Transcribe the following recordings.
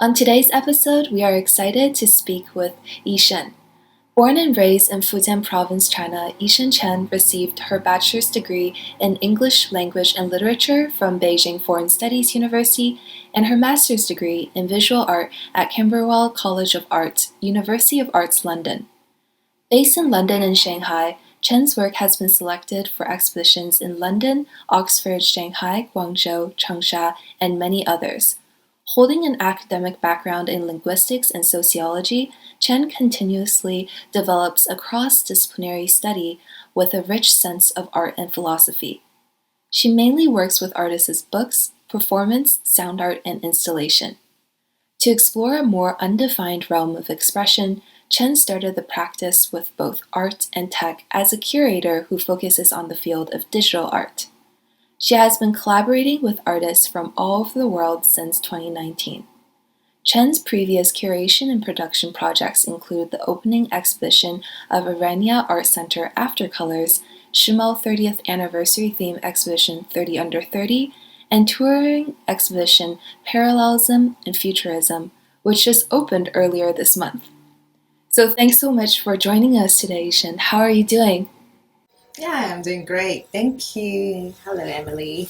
On today's episode, we are excited to speak with Yishen. Born and raised in Fujian Province, China, Yishen Chen received her bachelor's degree in English Language and Literature from Beijing Foreign Studies University and her master's degree in Visual Art at Camberwell College of Art, University of Arts, London. Based in London and Shanghai, Chen's work has been selected for exhibitions in London, Oxford, Shanghai, Guangzhou, Changsha, and many others. Holding an academic background in linguistics and sociology, Chen continuously develops a cross-disciplinary study with a rich sense of art and philosophy. She mainly works with artists' books, performance, sound art, and installation. To explore a more undefined realm of expression, Chen started the practice with both art and tech as a curator who focuses on the field of digital art. She has been collaborating with artists from all over the world since 2019. Chen's previous curation and production projects include the opening exhibition of Aranya Art Center Aftercolors, Shimo 30th Anniversary Theme Exhibition 30 Under 30, and touring exhibition Parallelism and Futurism, which just opened earlier this month. So thanks so much for joining us today, Yishen. How are you doing? Yeah, I'm doing great. Thank you. Hello, Emily.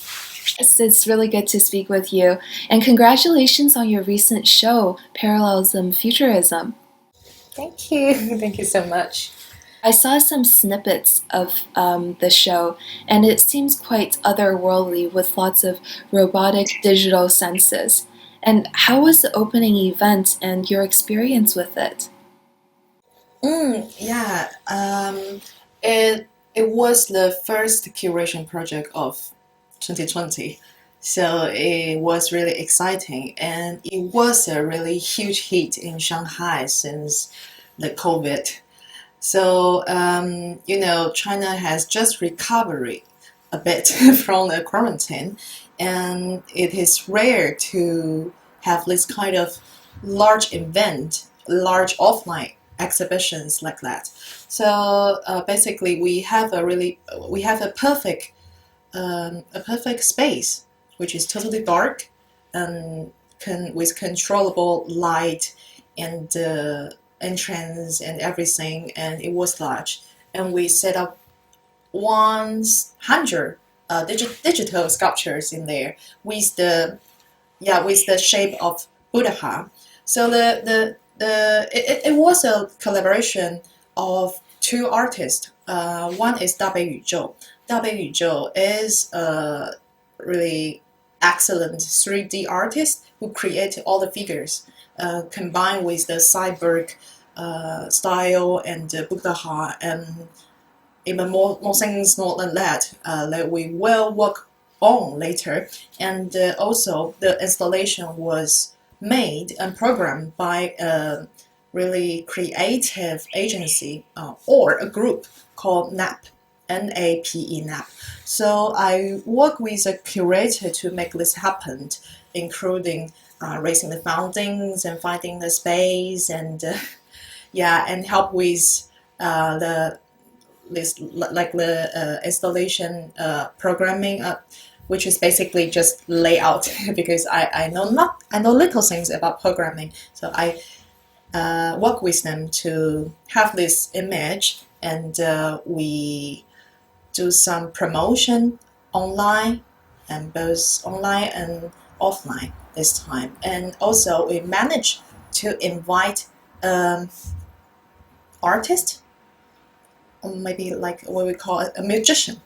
It's really good to speak with you. And congratulations on your recent show, Parallelism Futurism. Thank you. Thank you so much. I saw some snippets of the show, and it seems quite otherworldly with lots of robotic digital senses. And how was the opening event and your experience with it? Yeah. It was the first curation project of 2020, so it was really exciting, and it was a really huge hit in Shanghai since the COVID. So China has just recovered a bit from the quarantine, and it is rare to have this kind of large event, large offline exhibitions like that. So basically, we have a perfect space which is totally dark and with controllable light and entrance and everything, and it was large. And we set up 100 digital sculptures in there with the shape of Buddha. So it was a collaboration of two artists. One is Dabei Yuzhou. Dabei Yuzhou is a really excellent 3D artist who created all the figures, combined with the cyborg style and Buddha, and even more things not than that we will work on later. And also the installation was made and programmed by a really creative agency or a group called NAP, N-A-P-E, NAP. So I work with a curator to make this happen, including raising the fountains and finding the space, and and help with the installation programming, which is basically just layout because I know little things about programming, so I work with them to have this image, and we do some promotion online, and both online and offline this time. And also we managed to invite artist, or maybe like what we call a musician,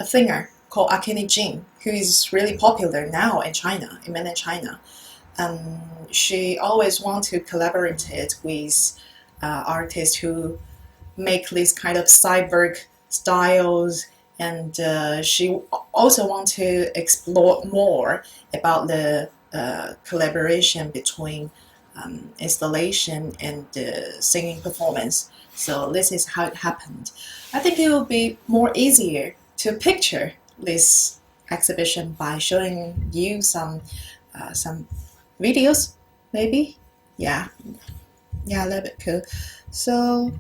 a singer called Akini Jin, who is really popular now in China, in mainland China. She always wants to collaborate with artists who make this kind of cyborg styles, and she also wants to explore more about the collaboration between installation and singing performance. So this is how it happened. I think it will be more easier to picture this exhibition by showing you some videos, maybe. Yeah, a little bit cool. So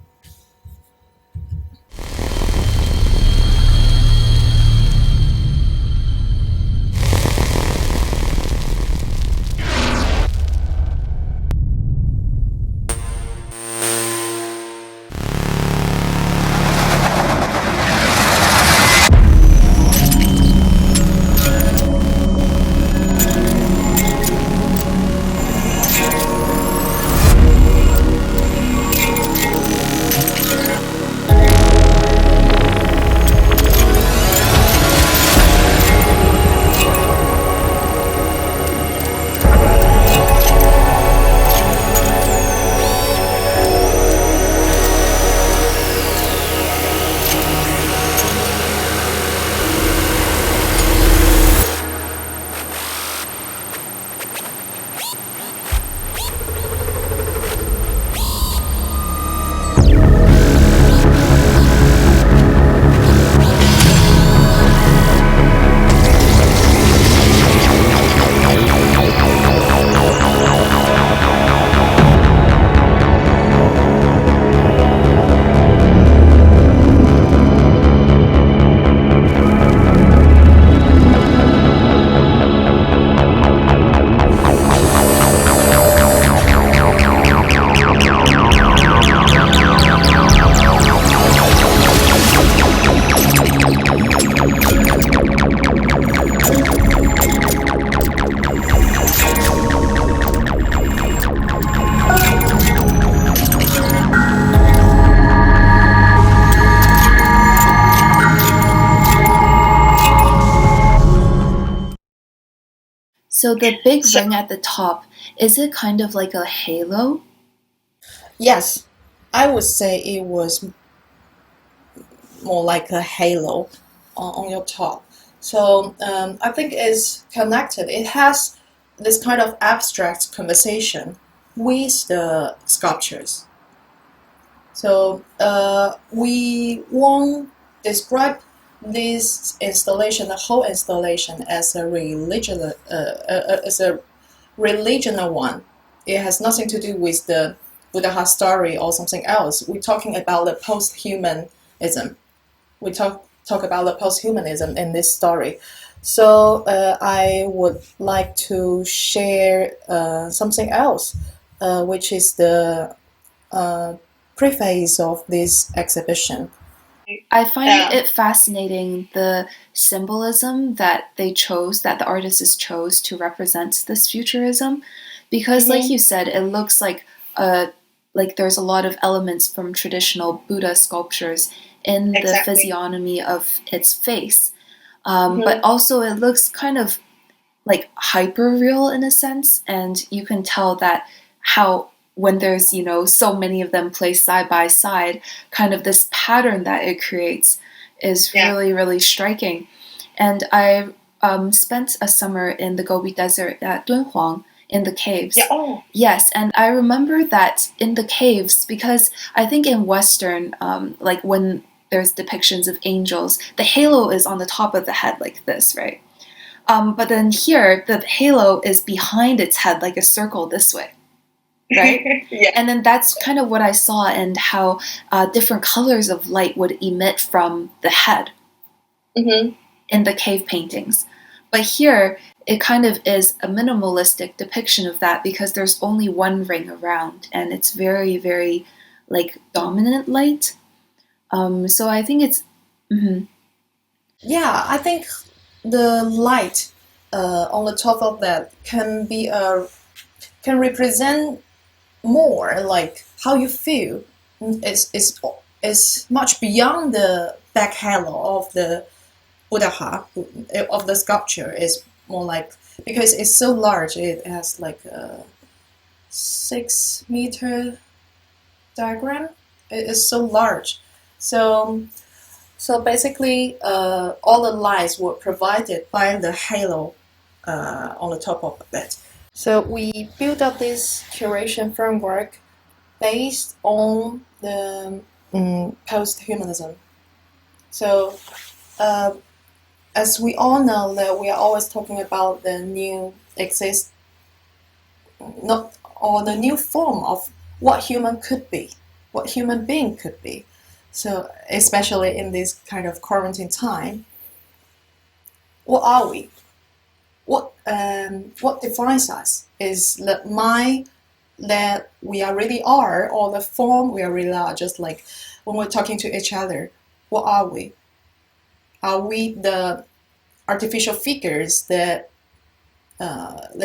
So the big So ring at the top, is it kind of like a halo? yes, I would say it was more like a halo on your top. So I think it's connected. It has this kind of abstract conversation with the sculptures. So we won't describe this installation, the whole installation, as a religional one. It has nothing to do with the Buddha story or something else. We're talking about the post-humanism. We talk about the post-humanism in this story. So I would like to share something else, which is the uh, preface of this exhibition. I find it fascinating the symbolism that that the artists chose to represent this futurism, because, like Mm-hmm. you said, it looks like there's a lot of elements from traditional Buddha sculptures in the Exactly. physiognomy of its face. But Mm-hmm. also, it looks kind of like hyper real in a sense, and you can tell that how when there's so many of them placed side by side, kind of this pattern that it creates is Yeah. really really striking. And I spent a summer in the Gobi Desert at Dunhuang in the Yeah. caves. Oh. Yes, and I remember that in the caves, because I think in Western, like when there's depictions of angels, the halo is on the top of the head like this, right? But then here, the halo is behind its head, like a circle this way, right? Yeah. And then that's kind of what I saw, and how different colors of light would emit from the head Mm-hmm. in the cave paintings. But here, it kind of is a minimalistic depiction of that, because there's only one ring around, and it's very, very like dominant light. So I think it's. Mhm. Yeah, I think the light on the top of that can represent more like how you feel. It's much beyond the back halo of the Buddha of the sculpture. Is more like because it's so large. It has like a 6 meter diagram. It is so large. So so basically, all the lights were provided by the halo on the top of it. So we built up this curation framework based on the post-humanism. So uh, as we all know that we are always talking about the new exist, not or the new form of what human could be, what human being could be. So especially in this kind of quarantine time, what are we? What defines us is the mind that we are really are, or the form we are really are. Just like when we're talking to each other, what are we? Are we the artificial figures that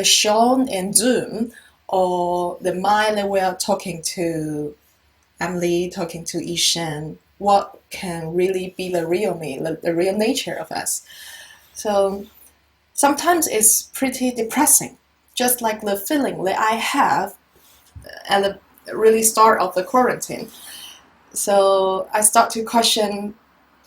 shown in Zoom, or the mind that we are talking to Emily, talking to Yishen? What can really be the real me, the real nature of us? So sometimes it's pretty depressing, just like the feeling that I have at the really start of the quarantine. So I start to question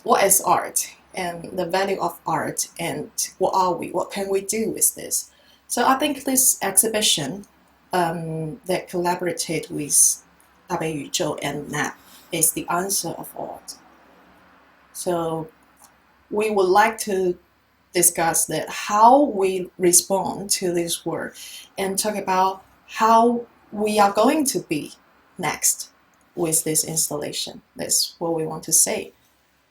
what is art and the value of art, and what are we? What can we do with this? So I think this exhibition that collaborated with 大北宇宙 and NAP is the answer of art. So we would like to discuss that how we respond to this work, and talk about how we are going to be next with this installation. That's what we want to say.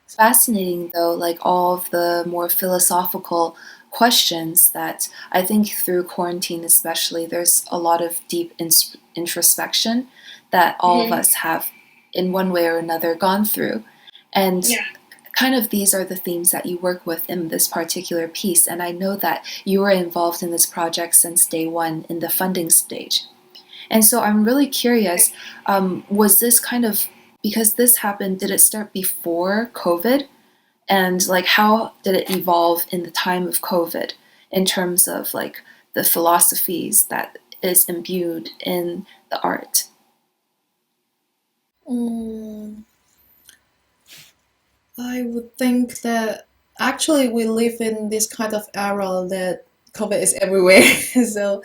Fascinating, though, like all of the more philosophical questions that I think through quarantine, especially, there's a lot of deep introspection that all of Mm-hmm. us have, in one way or another, gone through. And Yeah. kind of these are the themes that you work with in this particular piece. And I know that you were involved in this project since day one in the funding stage. And so I'm really curious, was this kind of, because this happened, did it start before COVID? And like, how did it evolve in the time of COVID in terms of like the philosophies that is imbued in the art? I would think that actually we live in this kind of era that COVID is everywhere. So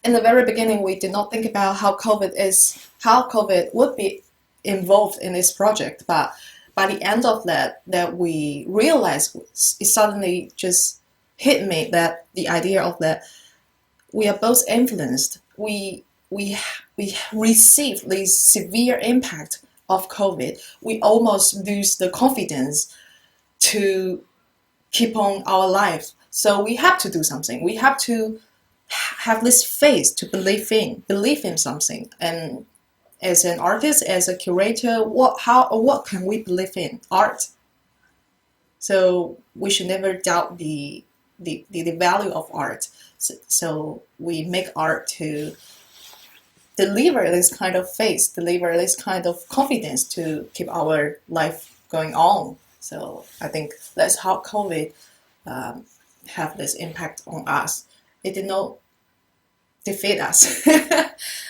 in the very beginning, we did not think about how COVID would be involved in this project. But by the end of that we realized it suddenly just hit me that the idea of that we are both influenced. We receive this severe impact of COVID. We almost lose the confidence to keep on our life. So we have to do something. We have to have this faith to believe in something. And as an artist, as a curator, what can we believe in? Art. So we should never doubt the value of art. So we make art to deliver this kind of faith, deliver this kind of confidence to keep our life going on. So I think that's how COVID have this impact on us. It did not defeat us.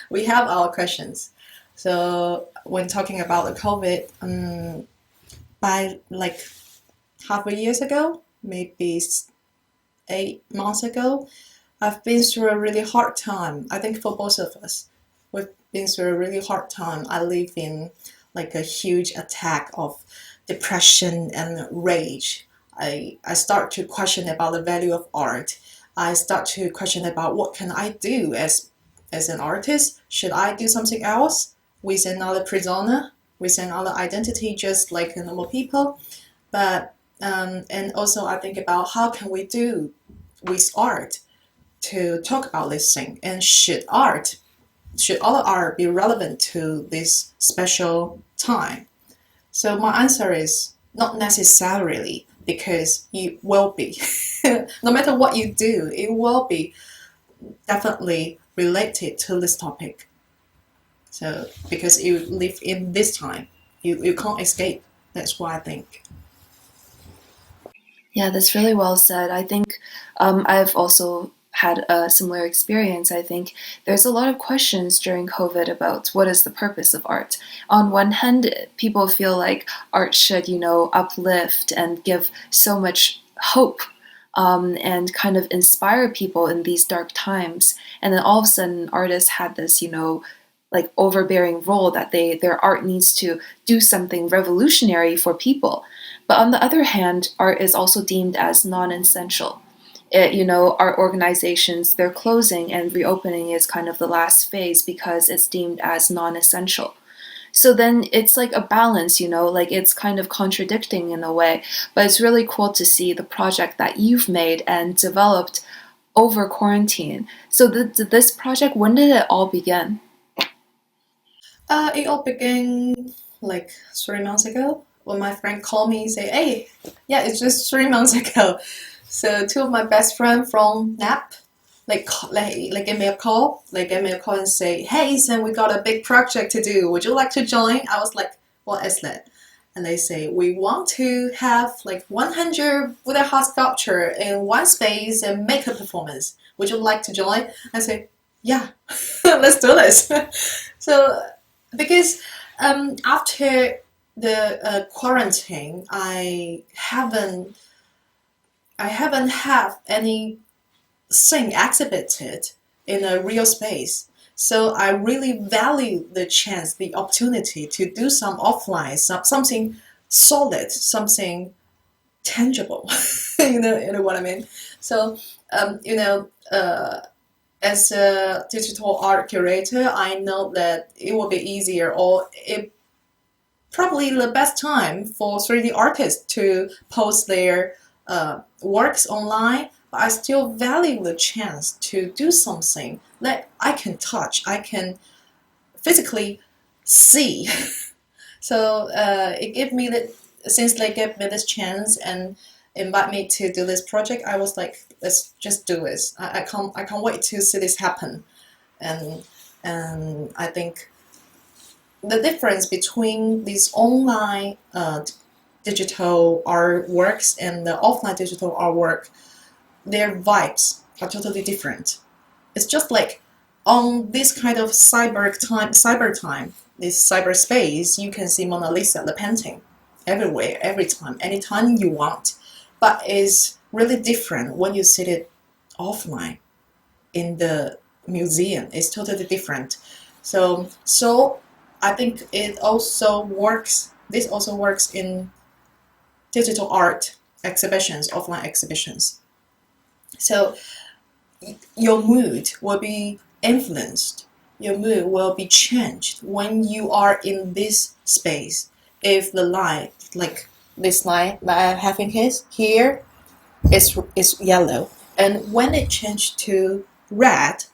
We have our questions. So when talking about the COVID, by like half a year ago, maybe 8 months ago, I've been through a really hard time. I think for both of us, we've been through a really hard time. I live in like a huge attack of depression and rage. I start to question about the value of art. I start to question about what can I do as an artist. Should I do something else with another persona, with another identity, just like the normal people? But and also I think about how can we do with art to talk about this thing, and should all art be relevant to this special time? So my answer is not necessarily, because it will be. No matter what you do, it will be definitely related to this topic. So because you live in this time, you can't escape. That's what I think. Yeah, that's really well said. I think I've also had a similar experience. I think there's a lot of questions during COVID about what is the purpose of art. On one hand, people feel like art should, uplift and give so much hope, and kind of inspire people in these dark times. And then all of a sudden, artists had this, like overbearing role that their art needs to do something revolutionary for people. But on the other hand, art is also deemed as non-essential. Art organizations, they're closing and reopening is kind of the last phase because it's deemed as non-essential. So then it's like a balance, like it's kind of contradicting in a way, but it's really cool to see the project that you've made and developed over quarantine. So this project, when did it all begin? It all began like 3 months ago when my friend called me and say, "Hey, yeah, it's just 3 months ago." So two of my best friends from NAP like gave me a call and say, "Hey, Ethan, we got a big project to do. Would you like to join?" I was like, "What is that?" And they say, "We want to have like 100 Buddha heart sculpture in one space and make a performance. Would you like to join?" I say, "Yeah, let's do this." So because after the quarantine, I haven't had anything exhibited in a real space. So I really value the chance, the opportunity to do some offline, something solid, something tangible. You know what I mean? So as a digital art curator, I know that it will be easier, or it probably the best time for 3D artists to post their works online. But I still value the chance to do something that I can touch, I can physically see. So it gave me since they gave me this chance and invite me to do this project, I was like, let's just do this. I can't wait to see this happen. And I think the difference between these online digital artworks and the offline digital artwork, their vibes are totally different. It's just like on this kind of cyber time, this cyberspace, you can see Mona Lisa, the painting, everywhere, every time, anytime you want. But it's really different when you see it offline in the museum. It's totally different. So I think it also works. This also works in digital art exhibitions, offline exhibitions. So your mood will be influenced, your mood will be changed when you are in this space. If the light, like this light that I'm having here, is yellow, and when it changed to red,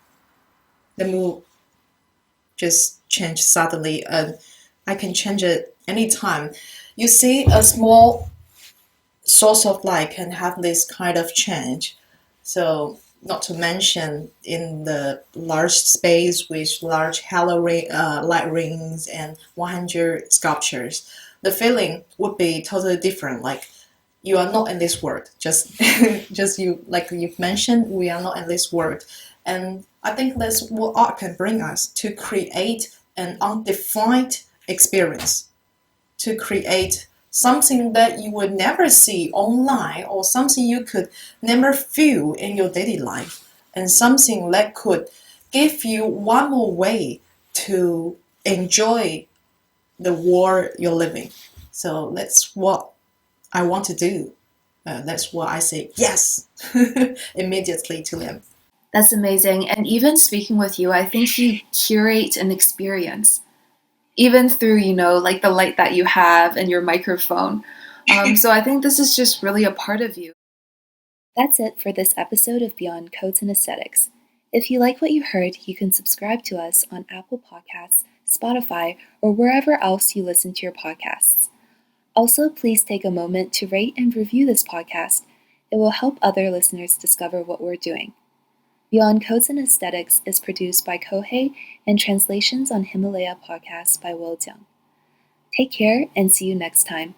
the mood just changed suddenly, and I can change it anytime. You see, a small source of light can have this kind of change. So not to mention in the large space with large light rings and 100 sculptures, the feeling would be totally different. Like you are not in this world. Just just you, like you've mentioned, we are not in this world. And I think that's what art can bring us, to create an undefined experience, to create something that you would never see online, or something you could never feel in your daily life, and something that could give you one more way to enjoy the world you're living. So that's what I want to do. That's what I say yes immediately to them. That's amazing. And even speaking with you, I think you curate an experience, even through, like the light that you have and your microphone. So I think this is just really a part of you. That's it for this episode of Beyond Codes and Aesthetics. If you like what you heard, you can subscribe to us on Apple Podcasts, Spotify, or wherever else you listen to your podcasts. Also, please take a moment to rate and review this podcast. It will help other listeners discover what we're doing. Beyond Codes and Aesthetics is produced by Kohei and Translations on Himalaya Podcasts by Will Jiang. Take care and see you next time.